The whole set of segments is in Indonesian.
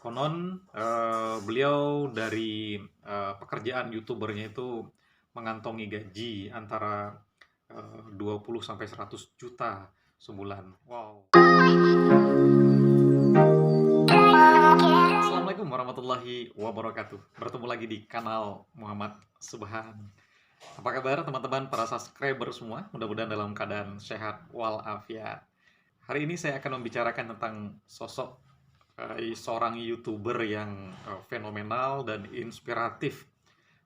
Konon beliau dari pekerjaan YouTubernya itu mengantongi gaji antara 20 sampai 100 juta sebulan. Wow. Assalamualaikum warahmatullahi wabarakatuh. Bertemu lagi di kanal Muhammad Subhan. Apa kabar teman-teman para subscriber semua? Mudah-mudahan dalam keadaan sehat walafiat. Hari ini saya akan membicarakan tentang sosok seorang YouTuber yang fenomenal dan inspiratif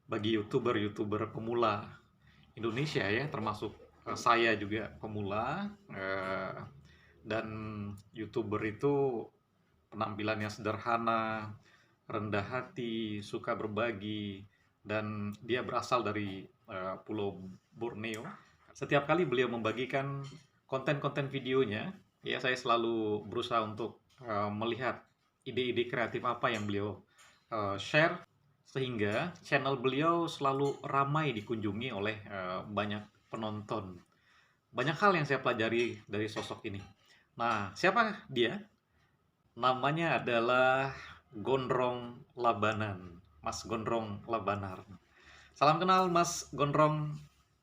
bagi YouTuber-YouTuber pemula Indonesia ya, termasuk saya juga pemula, dan YouTuber itu penampilannya sederhana, rendah hati, suka berbagi, dan dia berasal dari Pulau Borneo. Setiap kali beliau membagikan konten-konten videonya, ya saya selalu berusaha untuk melihat ide-ide kreatif apa yang beliau share, sehingga channel beliau selalu ramai dikunjungi oleh banyak penonton. Banyak hal yang saya pelajari dari sosok ini. Nah, siapa dia? Namanya adalah Gondrong Labanan, Mas Gondrong Labanan. Salam kenal Mas Gondrong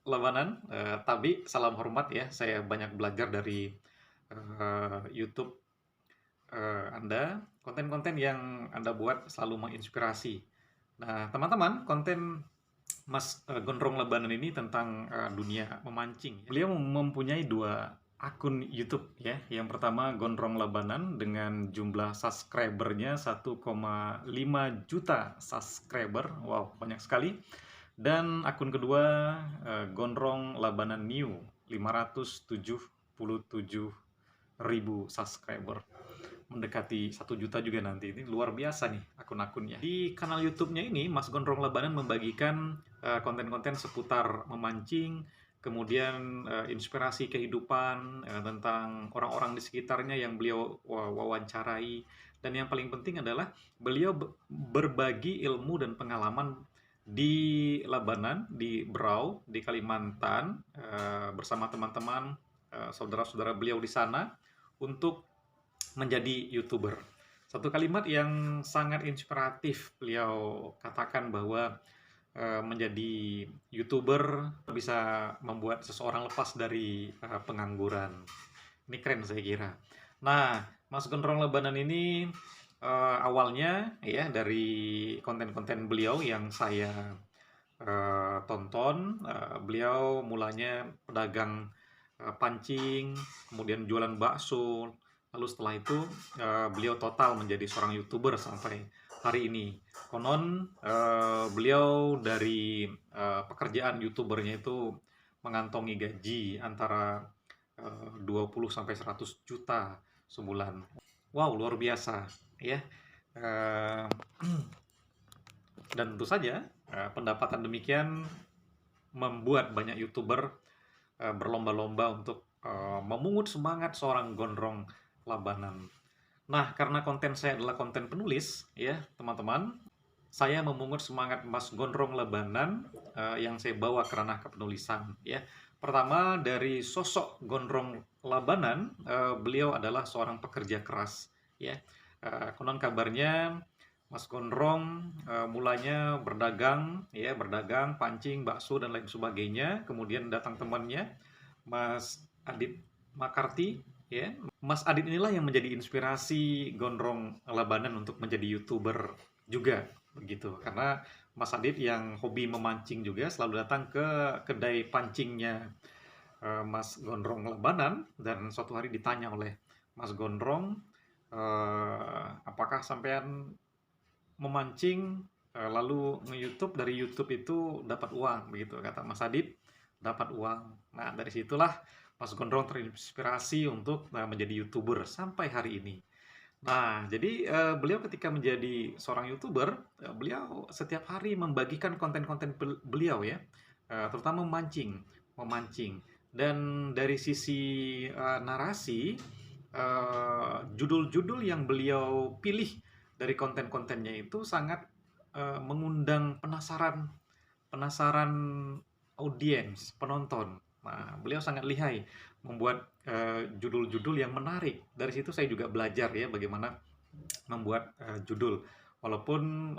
Labanan. Tapi salam hormat ya, saya banyak belajar dari YouTube Anda. Konten-konten yang Anda buat selalu menginspirasi. Nah, teman-teman, konten Mas Gondrong Labanan ini tentang dunia memancing. Beliau mempunyai dua akun YouTube ya. Yang pertama Gondrong Labanan dengan jumlah subscribernya 1,5 juta subscriber. Wow, banyak sekali. Dan akun kedua Gondrong Labanan New 577.000 subscriber, mendekati 1 juta juga nanti. Ini luar biasa nih akun-akunnya. Di kanal YouTube-nya ini Mas Gondrong Labanan membagikan konten-konten seputar memancing, kemudian inspirasi kehidupan, tentang orang-orang di sekitarnya yang beliau wawancarai, dan yang paling penting adalah beliau berbagi ilmu dan pengalaman di Labanan, di Berau, di Kalimantan, bersama teman-teman, saudara-saudara beliau di sana untuk menjadi YouTuber. Satu kalimat yang sangat inspiratif beliau katakan bahwa menjadi YouTuber bisa membuat seseorang lepas dari pengangguran. Ini keren saya kira. Nah, Mas Gondrong Labanan ini awalnya ya dari konten-konten beliau yang saya tonton, beliau mulanya pedagang pancing, kemudian jualan bakso, lalu setelah itu beliau total menjadi seorang YouTuber sampai hari ini. Konon beliau dari pekerjaan YouTubernya itu mengantongi gaji antara 20 sampai 100 juta sebulan. Wow, luar biasa ya. Eh, dan tentu saja pendapatan demikian membuat banyak YouTuber berlomba-lomba untuk memungut semangat seorang Gondrong Labanan. Nah, karena konten saya adalah konten penulis, ya teman-teman, saya memungut semangat Mas Gondrong Labanan yang saya bawa ke ranah kepenulisan. Ya, pertama dari sosok Gondrong Labanan, beliau adalah seorang pekerja keras. Ya, konon kabarnya Mas Gondrong mulanya berdagang, ya berdagang, pancing, bakso dan lain sebagainya. Kemudian datang temannya, Mas Adit Makarti, ya. Mas Adit inilah yang menjadi inspirasi Gondrong Labanan untuk menjadi YouTuber juga, begitu. Karena Mas Adit yang hobi memancing juga selalu datang ke kedai pancingnya Mas Gondrong Labanan, dan suatu hari ditanya oleh Mas Gondrong, apakah sampean memancing lalu nge-YouTube, dari YouTube itu dapat uang, begitu kata Mas Adit, dapat uang. Nah, dari situlah Mas Gondrong terinspirasi untuk menjadi YouTuber sampai hari ini. Nah, jadi beliau ketika menjadi seorang YouTuber, beliau setiap hari membagikan konten-konten beliau ya, terutama memancing, memancing. Dan dari sisi narasi, judul-judul yang beliau pilih dari konten-kontennya itu sangat mengundang penasaran, penasaran audiens, penonton. Nah, beliau sangat lihai membuat judul-judul yang menarik. Dari situ saya juga belajar ya bagaimana membuat judul. Walaupun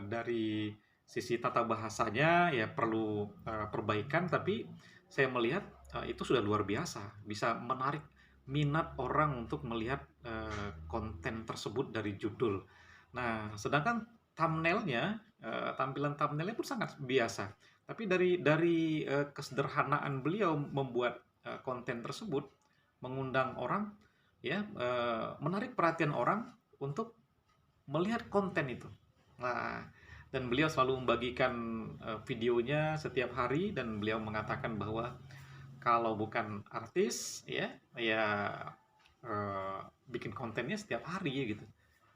dari sisi tata bahasanya ya perlu perbaikan, tapi saya melihat itu sudah luar biasa, bisa menarik minat orang untuk melihat konten tersebut dari judul. Nah, sedangkan thumbnailnya, tampilan thumbnailnya pun sangat biasa. Tapi dari kesederhanaan beliau membuat konten tersebut mengundang orang, ya, menarik perhatian orang untuk melihat konten itu. Nah, dan beliau selalu membagikan videonya setiap hari, dan beliau mengatakan bahwa kalau bukan artis, ya bikin kontennya setiap hari ya gitu.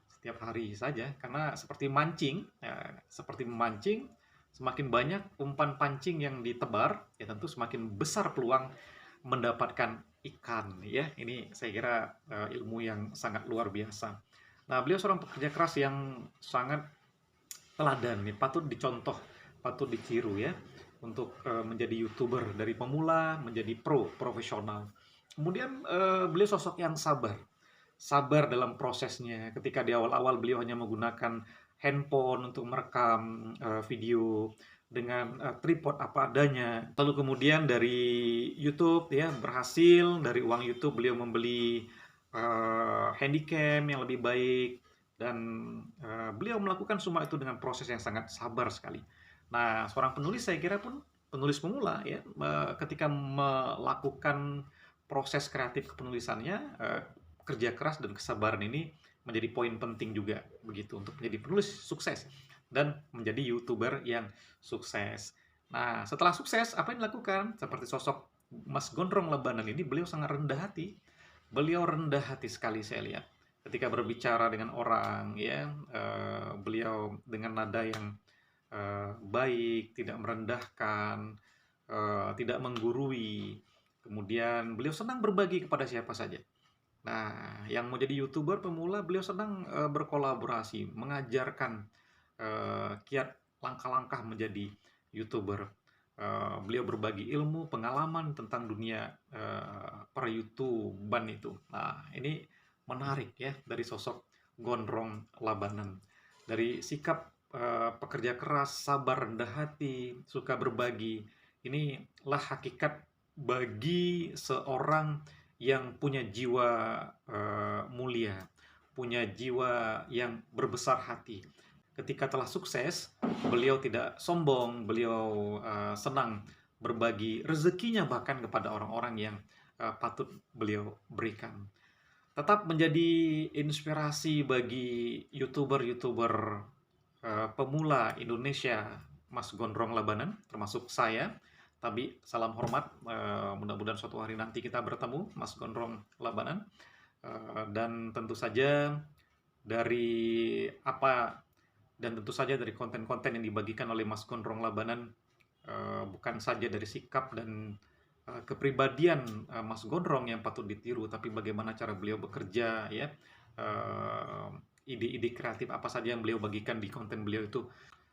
Setiap hari saja, karena seperti mancing, ya, seperti memancing, semakin banyak umpan pancing yang ditebar, ya tentu semakin besar peluang mendapatkan ikan, ya. Ini saya kira ilmu yang sangat luar biasa. Nah, beliau seorang pekerja keras yang sangat teladan nih, patut dicontoh, patut ditiru ya, untuk menjadi YouTuber dari pemula menjadi profesional. Kemudian beliau sosok yang sabar. Sabar dalam prosesnya. Ketika di awal-awal beliau hanya menggunakan handphone untuk merekam video dengan tripod apa adanya. Lalu kemudian dari YouTube ya berhasil, dari uang YouTube beliau membeli handycam yang lebih baik, dan beliau melakukan semua itu dengan proses yang sangat sabar sekali. Nah, seorang penulis saya kira pun penulis pemula ya, ketika melakukan proses kreatif kepenulisannya, kerja keras dan kesabaran ini menjadi poin penting juga begitu untuk menjadi penulis sukses dan menjadi YouTuber yang sukses. Nah, setelah sukses apa yang dilakukan? Seperti sosok Mas Gondrong Lebanan ini, beliau sangat rendah hati. Beliau rendah hati sekali saya lihat ketika berbicara dengan orang ya, beliau dengan nada yang baik, tidak merendahkan, tidak menggurui. Kemudian beliau senang berbagi kepada siapa saja. Nah, yang mau jadi YouTuber pemula, beliau senang berkolaborasi, mengajarkan kiat langkah-langkah menjadi YouTuber. Beliau berbagi ilmu, pengalaman tentang dunia per-YouTuban itu. Nah, ini menarik ya dari sosok Gondrong Labanan. Dari sikap pekerja keras, sabar, rendah hati, suka berbagi. Inilah hakikat bagi seorang yang punya jiwa mulia, punya jiwa yang berbesar hati. Ketika telah sukses, beliau tidak sombong, beliau senang berbagi rezekinya bahkan kepada orang-orang yang patut beliau berikan. Tetap menjadi inspirasi bagi YouTuber-YouTuber pemula Indonesia, Mas Gondrong Labanan, termasuk saya. Tapi salam hormat, mudah-mudahan suatu hari nanti kita bertemu, Mas Gondrong Labanan. Dan tentu saja dari apa dan tentu saja dari konten-konten yang dibagikan oleh Mas Gondrong Labanan, bukan saja dari sikap dan kepribadian Mas Gondrong yang patut ditiru, tapi bagaimana cara beliau bekerja ya, ide-ide kreatif apa saja yang beliau bagikan di konten beliau itu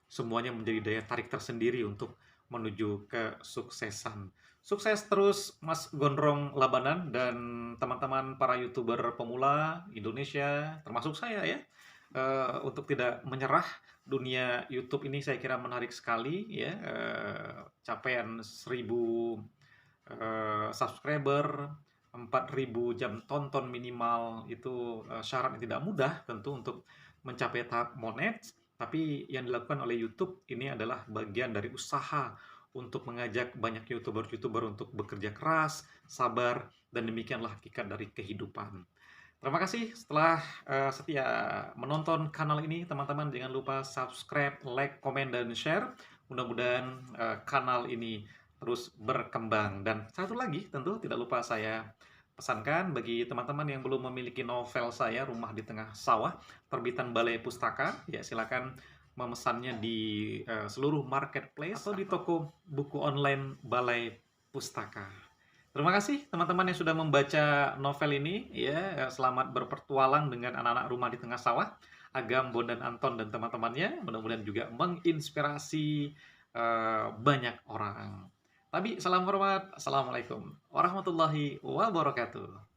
semuanya menjadi daya tarik tersendiri untuk menuju kesuksesan. Sukses terus Mas Gondrong Labanan dan teman-teman para YouTuber pemula Indonesia, termasuk saya ya. Untuk tidak menyerah, dunia YouTube ini saya kira menarik sekali ya. Capaian 1000 subscriber, 4000 jam tonton minimal itu syarat yang tidak mudah tentu untuk mencapai tahap monet. Tapi yang dilakukan oleh YouTube ini adalah bagian dari usaha untuk mengajak banyak YouTuber-YouTuber untuk bekerja keras, sabar, dan demikianlah hakikat dari kehidupan. Terima kasih setelah setia menonton kanal ini, teman-teman. Jangan lupa subscribe, like, komen, dan share. Mudah-mudahan kanal ini terus berkembang. Dan satu lagi, tentu tidak lupa saya pesankan bagi teman-teman yang belum memiliki novel saya, Rumah di Tengah Sawah, terbitan Balai Pustaka, ya silakan memesannya di seluruh marketplace atau di toko buku online Balai Pustaka. Terima kasih teman-teman yang sudah membaca novel ini ya. Selamat berpetualang dengan anak-anak Rumah di Tengah Sawah, Agam, Bondan, Anton, dan teman-temannya. Mudah-mudahan juga menginspirasi banyak orang. Tapi salam hormat. Assalamualaikum warahmatullahi wabarakatuh.